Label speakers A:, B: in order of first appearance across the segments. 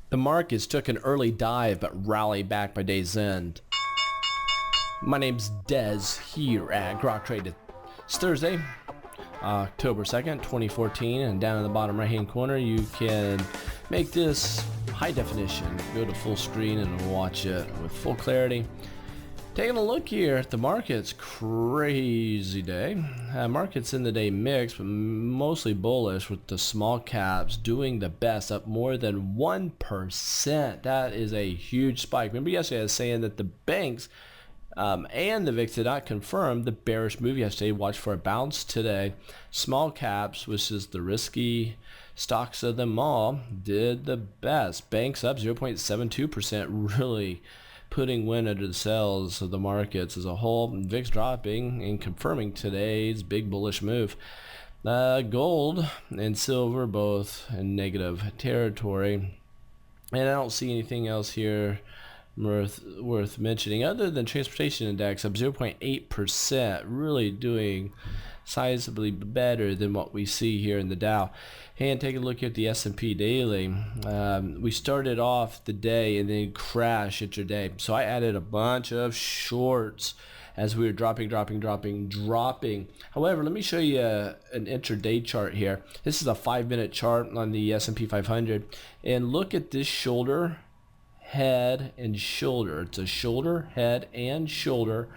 A: The markets took an early dive but rallied back by day's end. My name's Dez here at Grok Trade. It's Thursday, October 2nd, 2014, and down in the bottom right hand corner you can make this high definition. Go to full screen and watch it with full clarity. Taking a look here at the markets, crazy day. Markets in the day mixed, but mostly bullish, with the small caps doing the best, up more than 1%. That is a huge spike. Remember yesterday I was saying that the banks and the VIX did not confirm the bearish move yesterday. Watch for a bounce today. Small caps, which is the risky stocks of them all, did the best. Banks up 0.72%, really putting wind under the sails of the markets as a whole. VIX dropping and confirming today's big bullish move. Gold and silver both in negative territory, and I don't see anything else here worth mentioning other than transportation index up 0.8%, really doing sizably better than what we see here in the Dow. And take a look at the S&P daily. We started off the day and then crashed intraday, so I added a bunch of shorts as we were dropping. However, let me show you an intraday chart here. This is a 5-minute chart on the S&P 500, and look at this shoulder, head, and shoulder. It's a shoulder, head, and shoulder.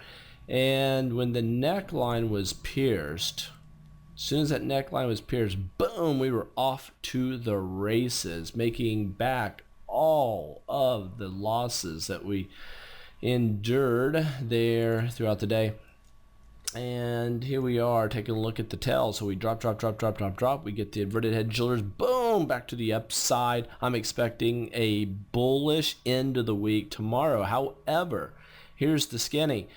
A: And when the neckline was pierced, as soon as that neckline was pierced, boom, we were off to the races, making back all of the losses that we endured there throughout the day. And here we are taking a look at the tail. So we drop. We get the inverted head and shoulders, boom, back to the upside. I'm expecting a bullish end of the week tomorrow. However, here's the skinny.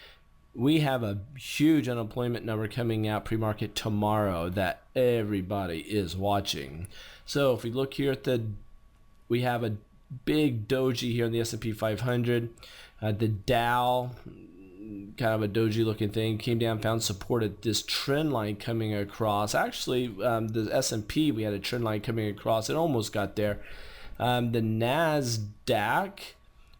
A: We have a huge unemployment number coming out pre-market tomorrow that everybody is watching. So if we look here at we have a big doji here in the S&P 500. The Dow, kind of a doji looking thing, came down, found support at this trend line coming across. Actually, the S&P, we had a trend line coming across. It almost got there. The NASDAQ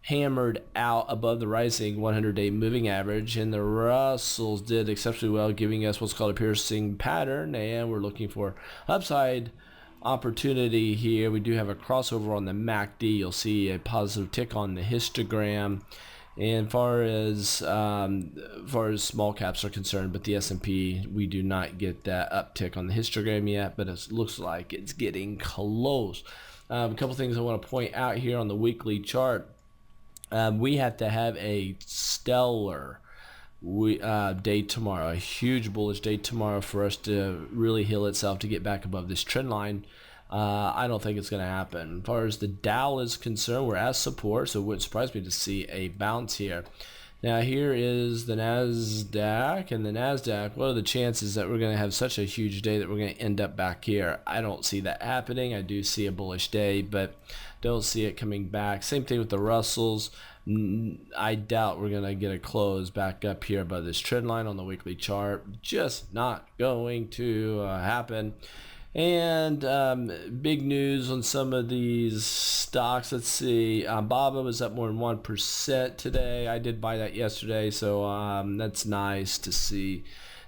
A: hammered out above the rising 100-day moving average, and the Russells did exceptionally well, giving us what's called a piercing pattern, and we're looking for upside opportunity here. We do have a crossover on the MACD. You'll see a positive tick on the histogram. And far as small caps are concerned, but the S&P, we do not get that uptick on the histogram yet, but it looks like it's getting close. A couple things I want to point out here on the weekly chart. We have to have a stellar day tomorrow, a huge bullish day tomorrow for us to really heal itself to get back above this trend line. I don't think it's going to happen. As far as the Dow is concerned, we're at support, so it wouldn't surprise me to see a bounce here. Now here is the NASDAQ, and the NASDAQ, what are the chances that we're going to have such a huge day that we're going to end up back here? I don't see that happening. I do see a bullish day, but don't see it coming back. Same thing with the Russells. I doubt we're going to get a close back up here above this trend line on the weekly chart. Just not going to happen. And big news on some of these stocks. Let's see. BABA was up more than 1% today. I did buy that yesterday, so that's nice to see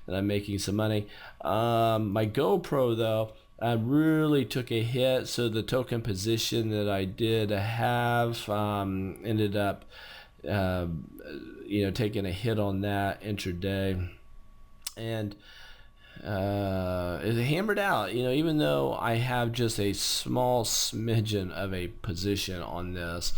A: that I'm making some money. My GoPro, though, really took a hit, so the token position that I did have ended up taking a hit on that intraday, and it hammered out. Even though I have just a small smidgen of a position on this,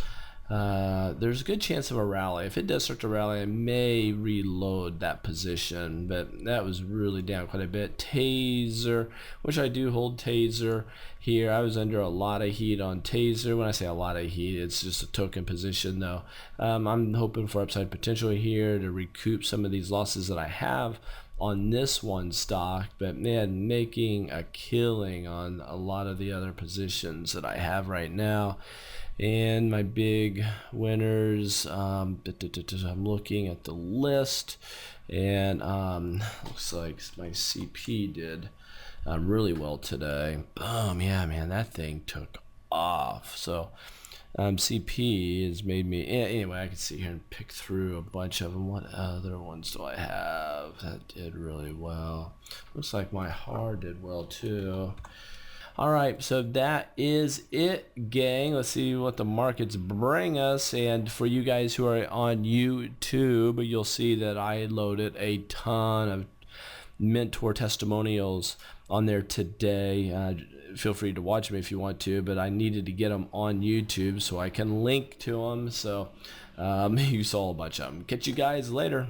A: there's a good chance of a rally. If it does start to rally, I may reload that position, but that was really down quite a bit. Taser, which I do hold Taser here. I was under a lot of heat on Taser. When I say a lot of heat, it's just a token position, though. I'm hoping for upside potential here to recoup some of these losses that I have on this one stock, but man, making a killing on a lot of the other positions that I have right now. And my big winners, I'm looking at the list, and looks like my CP did really well today. Boom, yeah, man, that thing took off. So CP has made me, anyway, I can sit here and pick through a bunch of them. What other ones do I have that did really well? Looks like my hard did well too. All right, so that is it, gang. Let's see what the markets bring us. And for you guys who are on YouTube, you'll see that I loaded a ton of mentor testimonials on there today. Feel free to watch them if you want to, but I needed to get them on YouTube so I can link to them. So you saw a bunch of them. Catch you guys later.